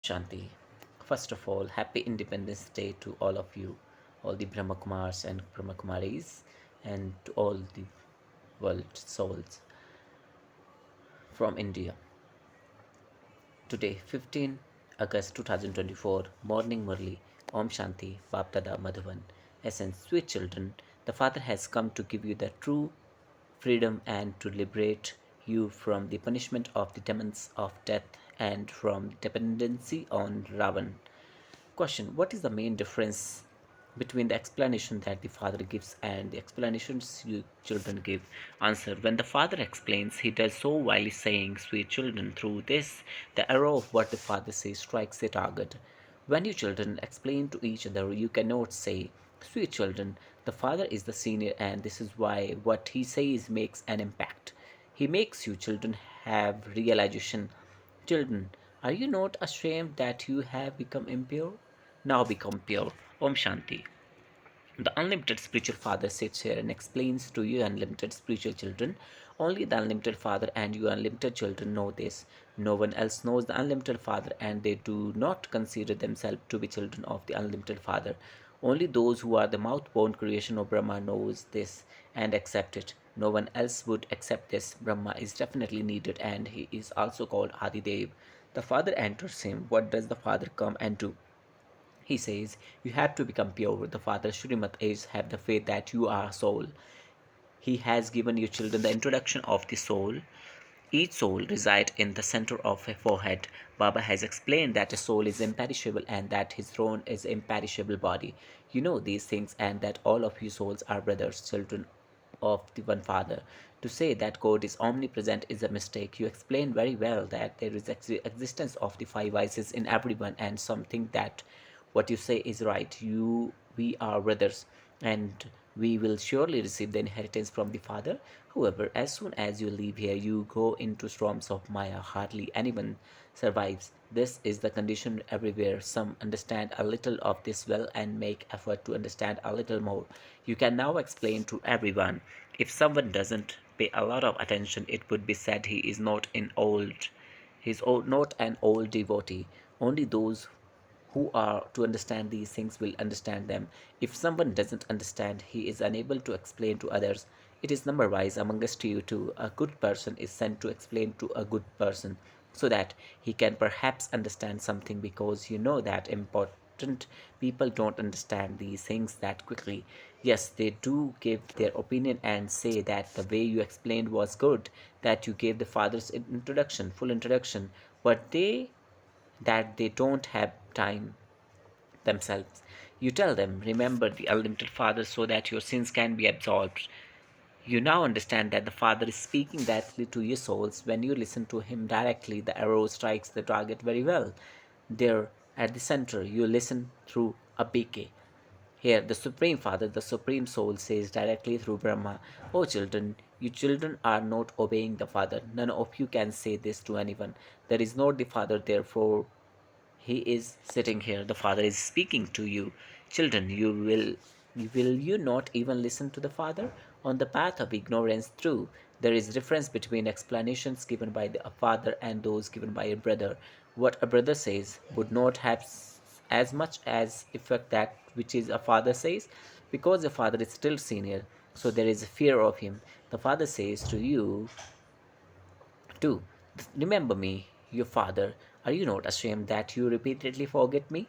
Shanti. First of all, happy Independence Day to all of you, all the Brahmakumars and Brahmakumaris, and to all the world souls from India. Today, 15 August 2024, Morning Murli, Om Shanti, Baptada Madhavan. Essence, sweet children, the Father has come to give you the true freedom and to liberate you from the punishment of the demons of death and from dependency on Ravan. Question: what is the main difference between the explanation that the father gives and the explanations you children give? Answer: when the father explains, he does so while saying, sweet children. Through this, the arrow of what the father says strikes the target. When you children explain to each other, you cannot say, sweet children, the father is the senior, and this is why what he says makes an impact. He makes you children have realization. Children, are you not ashamed that you have become impure? Now become pure. Om Shanti. The unlimited spiritual father sits here and explains to you unlimited spiritual children. Only the unlimited father and you unlimited children know this. No one else knows the unlimited father, and they do not consider themselves to be children of the unlimited father. Only those who are the mouth-born creation of Brahma knows this and accept it. No one else would accept this. Brahma is definitely needed, and he is also called Adidev. The father enters him. What does the father come and do? He says, you have to become pure. The father Shrimat is have the faith that you are soul. He has given you children the introduction of the soul. Each soul resides in the center of a forehead. Baba has explained that a soul is imperishable and that his throne is imperishable body. You know these things, and that all of you souls are brothers, children of the one father. To say that God is omnipresent is a mistake. You explain very well that there is existence of the five vices in everyone, and something that what you say is right. We are brothers, and we will surely receive the inheritance from the Father. However, as soon as you leave here, you go into storms of Maya. Hardly anyone survives. This is the condition everywhere. Some understand a little of this well and make effort to understand a little more. You can now explain to everyone. If someone doesn't pay a lot of attention, it would be said he is not an old devotee. Only those who are to understand these things will understand them. If someone doesn't understand, he is unable to explain to others. It is number wise amongst you too. A good person is sent to explain to a good person so that he can perhaps understand something, because you know that important people don't understand these things that quickly. Yes, they do give their opinion and say that the way you explained was good, that you gave the father's introduction, full introduction, but they don't have time themselves. You tell them, remember the unlimited Father so that your sins can be absolved. You now understand that the Father is speaking directly to your souls. When you listen to Him directly, the arrow strikes the target very well. There, at the center, you listen through a beacon. Here, the Supreme Father, the Supreme Soul, says directly through Brahma, O children, you children are not obeying the Father. None of you can say this to anyone. There is not the Father, therefore he is sitting here. The Father is speaking to you. Children, you not even listen to the Father? On the path of ignorance, true, there is difference between explanations given by the Father and those given by a brother. What a brother says would not have as much as effect that which is a father says, because the father is still senior, so there is a fear of him. The father says to you, 2. Remember me, your father. Are you not ashamed that you repeatedly forget me?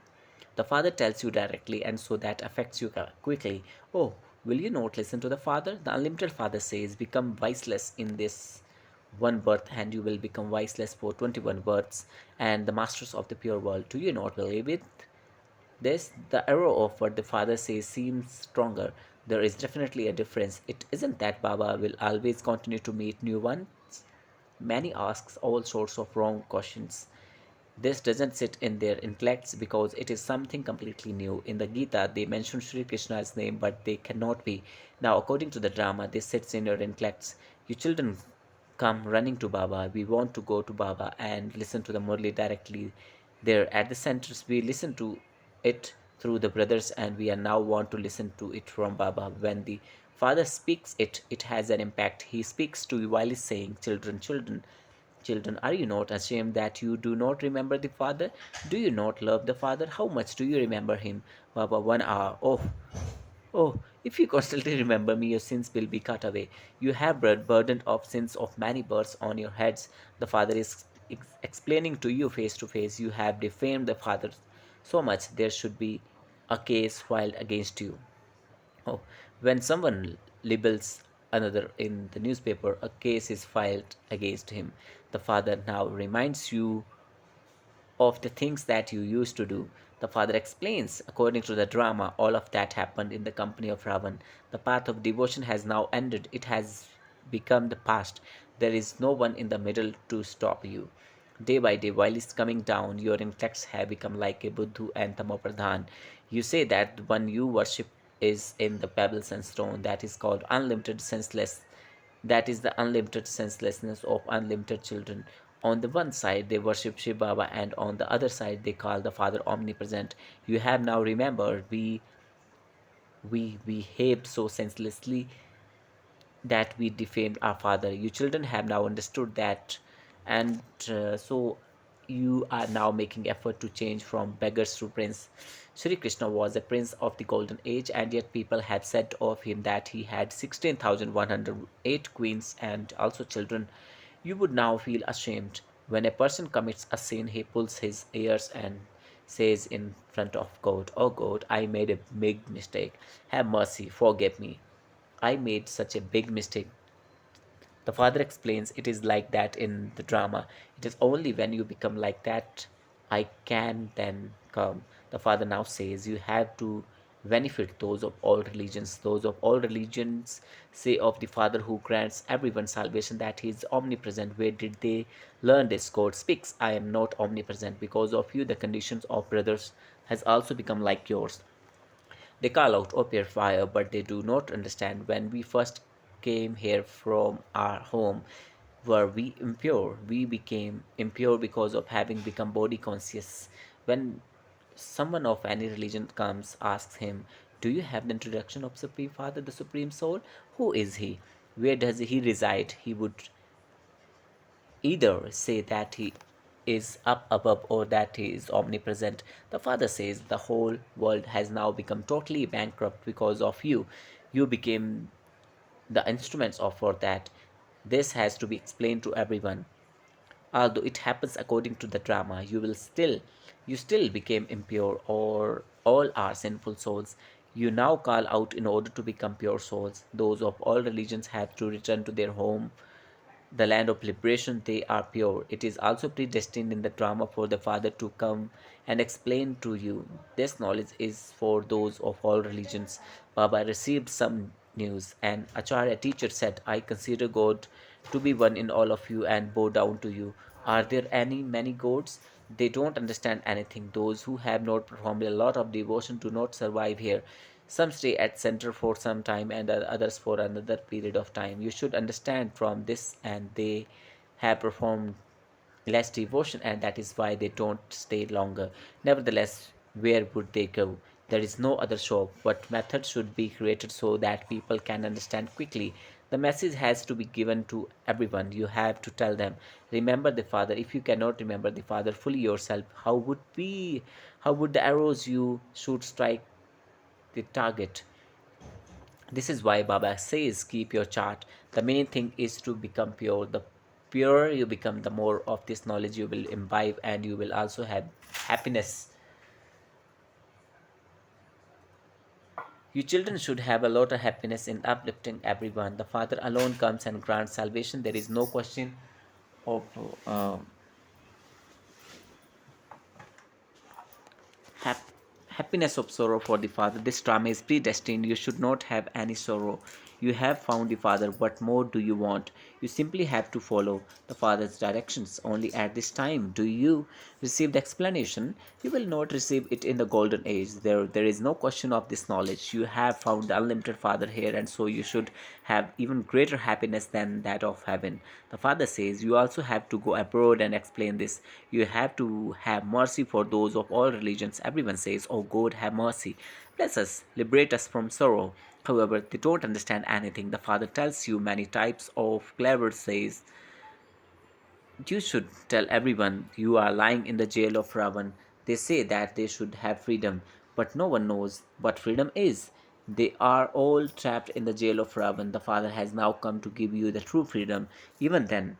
The father tells you directly, and so that affects you quickly. Oh, will you not listen to the father? The unlimited father says, become viceless in this one birth, and you will become viceless for 21 births, and the masters of the pure world. Do you not believe it? This, the arrow of what the father says seems stronger. There is definitely a difference. It isn't that Baba will always continue to meet new ones. Many asks all sorts of wrong questions. This doesn't sit in their intellects because it is something completely new. In the Gita, they mention Sri Krishna's name, but they cannot be. Now, according to the drama, this sits in your intellects. You children come running to Baba. We want to go to Baba and listen to the Murli directly. There at the centers, we listen to it through the brothers, and we are now want to listen to it from Baba. When the Father speaks it, it has an impact. He speaks to you while he's saying, children, children. Children, are you not ashamed that you do not remember the Father? Do you not love the Father? How much do you remember Him? Baba, 1 hour. Oh, if you constantly remember me, your sins will be cut away. You have burden of sins of many births on your heads. The Father is explaining to you face to face. You have defamed the Father so much, there should be a case filed against you. Oh, when someone libels another in the newspaper, a case is filed against him. The Father now reminds you of the things that you used to do. The father explains, according to the drama, all of that happened in the company of Ravan. The path of devotion has now ended, it has become the past. There is no one in the middle to stop you. Day by day, while it's coming down, your intellects have become like a Buddhu and Tamopradhan. You say that the one you worship is in the pebbles and stone, that is called unlimited senseless, that is the unlimited senselessness of unlimited children. On the one side, they worship Shiv Baba, and on the other side, they call the Father omnipresent. You have now remembered we behaved so senselessly that we defamed our father. You children have now understood that, and so you are now making effort to change from beggars to prince. Sri Krishna was a prince of the golden age, and yet people had said of him that he had 16,108 queens and also children. You would now feel ashamed. When a person commits a sin, he pulls his ears and says in front of God, "Oh God, I made a big mistake. Have mercy, forgive me. I made such a big mistake." The father explains it is like that in the drama. It is only when you become like that I can then come. The father now says you have to benefit those of all religions. Those of all religions say of the Father who grants everyone salvation that he is omnipresent. Where did they learn this? God speaks, I am not omnipresent. Because of you, the conditions of brothers has also become like yours. They call out, "Oh, fire," but they do not understand. When we first came here from our home, were we impure? We became impure because of having become body conscious. When someone of any religion comes, asks him, "Do you have the introduction of Supreme Father, the Supreme Soul? Who is he? Where does he reside?" He would either say that he is up above or that he is omnipresent. The father says the whole world has now become totally bankrupt because of you. You became the instruments of for that. This has to be explained to everyone. Although it happens according to the drama, you still became impure, or all are sinful souls. You now call out in order to become pure souls. Those of all religions have to return to their home, the land of liberation. They are pure. It is also predestined in the drama for the Father to come and explain to you. This knowledge is for those of all religions. Baba received some news. An Acharya teacher said, "I consider God to be one in all of you and bow down to you. Are there any many gods?" They don't understand anything. Those who have not performed a lot of devotion do not survive here. Some stay at center for some time and the others for another period of time. You should understand from this, and they have performed less devotion, and that is why they don't stay longer. Nevertheless, where would they go? There is no other shop. What method should be created so that people can understand quickly? The message has to be given to everyone. You have to tell them, remember the Father. If you cannot remember the Father fully yourself, how would the arrows you shoot strike the target? This is why Baba says keep your chart. The main thing is to become pure. The purer you become, the more of this knowledge you will imbibe, and you will also have happiness. You children should have a lot of happiness in uplifting everyone. The Father alone comes and grants salvation. There is no question of uh, hap- happiness of sorrow for the Father. This drama is predestined. You should not have any sorrow. You have found the Father. What more do you want? You simply have to follow the Father's directions. Only at this time do you receive the explanation. You will not receive it in the golden age. There is no question of this knowledge. You have found the unlimited Father here, and so you should have even greater happiness than that of heaven. The Father says you also have to go abroad and explain this. You have to have mercy for those of all religions. Everyone says, "Oh God, have mercy. Bless us, liberate us from sorrow." However, they don't understand anything. The Father tells you many types of clever says You should tell everyone you are lying in the jail of Ravan. They say that they should have freedom, but no one knows what freedom is. They are all trapped in the jail of Ravan. The Father has now come to give you the true freedom. Even then,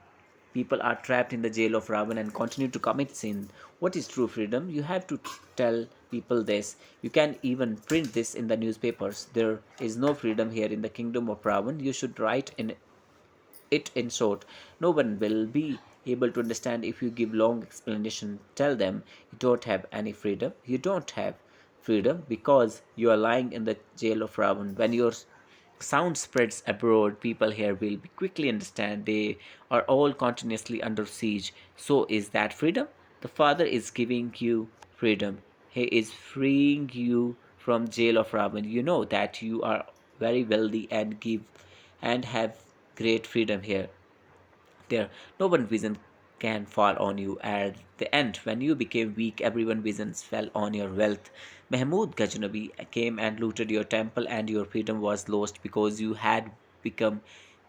people are trapped in the jail of Ravan and continue to commit sin. What is true freedom? You have to tell people this. You can even print this in the newspapers. There is no freedom here in the kingdom of Ravan. You should write in short. No one will be able to understand if you give long explanation. Tell them you don't have any freedom. You don't have freedom because you are lying in the jail of Ravan. When your sound spreads abroad, people here will be quickly understand they are all continuously under siege. So is that freedom? The Father is giving you freedom. He is freeing you from jail of Ravan. You know that you are very wealthy and give and have great freedom here. There, no one vision can fall on you. At the end, when you became weak, everyone visions fell on your wealth. Mahmud Ghaznavi came and looted your temple, and your freedom was lost because you had become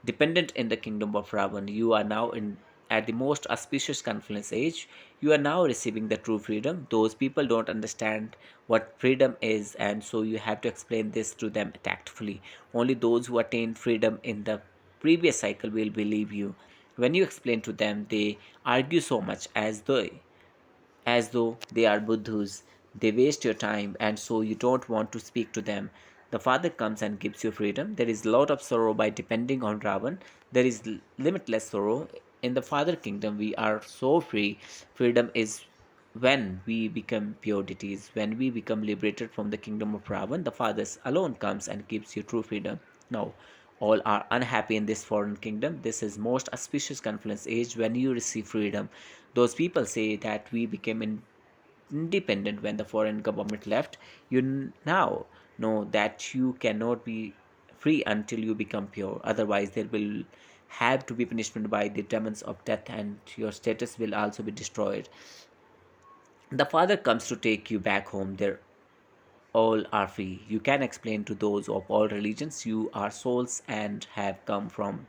dependent in the kingdom of Ravan. You are now in at the most auspicious confluence age. You are now receiving the true freedom. Those people don't understand what freedom is, and so you have to explain this to them tactfully. Only those who attained freedom in the previous cycle will believe you. When you explain to them, they argue so much as though they are Buddhas. They waste your time, and so you don't want to speak to them. The Father comes and gives you freedom. There is a lot of sorrow by depending on Ravan. There is limitless sorrow. In the Father Kingdom, we are so free. Freedom is when we become pure deities, when we become liberated from the kingdom of Ravan. The Father alone comes and gives you true freedom. Now, all are unhappy in this foreign kingdom. This is most auspicious confluence age when you receive freedom. Those people say that we became independent when the foreign government left. You now know that you cannot be free until you become pure. Otherwise, there will have to be punishment by the demons of death, and your status will also be destroyed. The Father comes to take you back home. There all are free. You can explain to those of all religions you are souls and have come from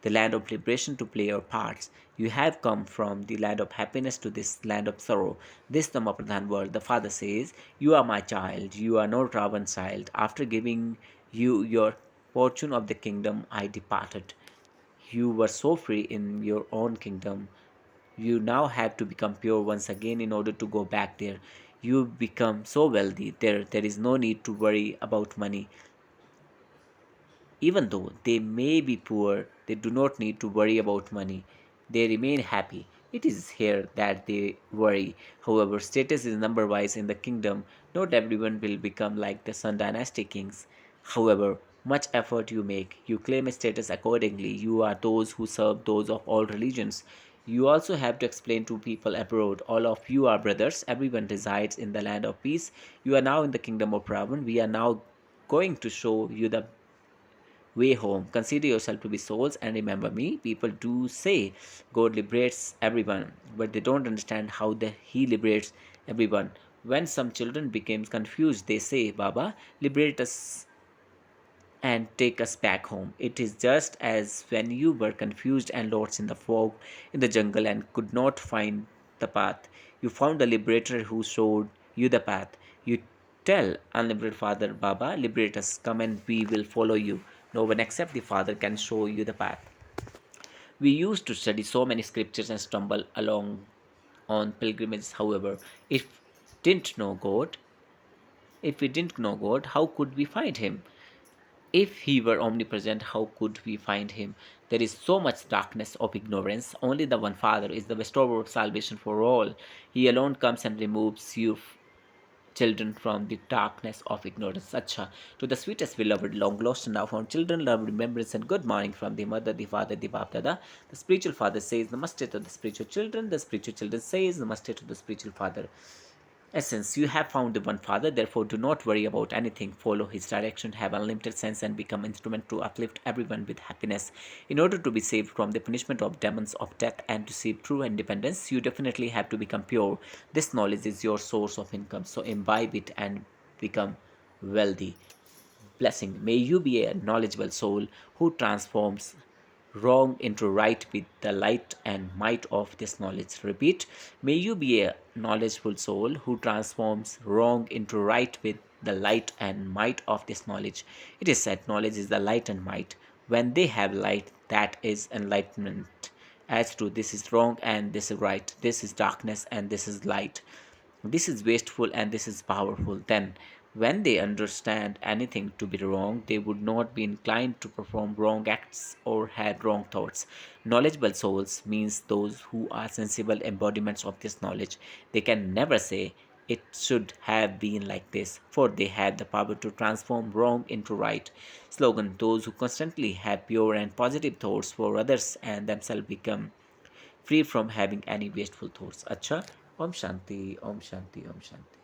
the land of liberation to play your parts. You have come from the land of happiness to this land of sorrow. This Dhamma word, the Father says, you are my child, you are not Ravan's child. After giving you your fortune of the kingdom, I departed. You were so free in your own kingdom. You now have to become pure once again in order to go back there. You become so wealthy. There is no need to worry about money. Even though they may be poor, they do not need to worry about money. They remain happy. It is here that they worry. However, status is number wise in the kingdom. Not everyone will become like the Sun Dynasty kings. However, much effort you make, you claim a status accordingly. You are those who serve those of all religions. You also have to explain to people abroad, all of you are brothers, everyone resides in the land of peace. You are now in the kingdom of Ravan. We are now going to show you the way home. Consider yourself to be souls and remember me. People do say God liberates everyone, but they don't understand how He liberates everyone. When some children became confused, they say, Baba, liberate us and take us back home. It is just as when you were confused and lost in the fog in the jungle and could not find the path. You found a liberator who showed you the path. You tell unliberated Father, Baba, liberate us, come and we will follow you. No one except the Father can show you the path. We used to study so many scriptures and stumble along on pilgrimages, however, if didn't know God, if we didn't know God, how could we find him? If he were omnipresent, how could we find him? There is so much darkness of ignorance. Only the one Father is the bestower of salvation for all. He alone comes and removes you, children, from the darkness of ignorance. Acha. To the sweetest beloved, long lost and now found children, love, remembrance, and good morning from the mother, the father, the Bap Dada. The spiritual father says, Namaste to the spiritual children. The spiritual children says, Namaste to the spiritual father. Essence, you have found the one Father, therefore do not worry about anything. Follow his direction, have unlimited sense, and become instrument to uplift everyone with happiness. In order to be saved from the punishment of demons of death and to receive true independence, you definitely have to become pure. This knowledge is your source of income, so imbibe it and become wealthy. Blessing. May you be a knowledgeable soul who transforms wrong into right with the light and might of this knowledge. Repeat, may you be a knowledgeful soul who transforms wrong into right with the light and might of this knowledge. It is said knowledge is the light and might. When they have light, that is enlightenment. As to this is wrong and this is right, this is darkness and this is light, this is wasteful and this is powerful, then when they understand anything to be wrong, they would not be inclined to perform wrong acts or had wrong thoughts. Knowledgeable souls means those who are sensible embodiments of this knowledge. They can never say it should have been like this, for they have the power to transform wrong into right. Slogan: those who constantly have pure and positive thoughts for others and themselves become free from having any wasteful thoughts. Acha, Om Shanti, Om Shanti, Om Shanti.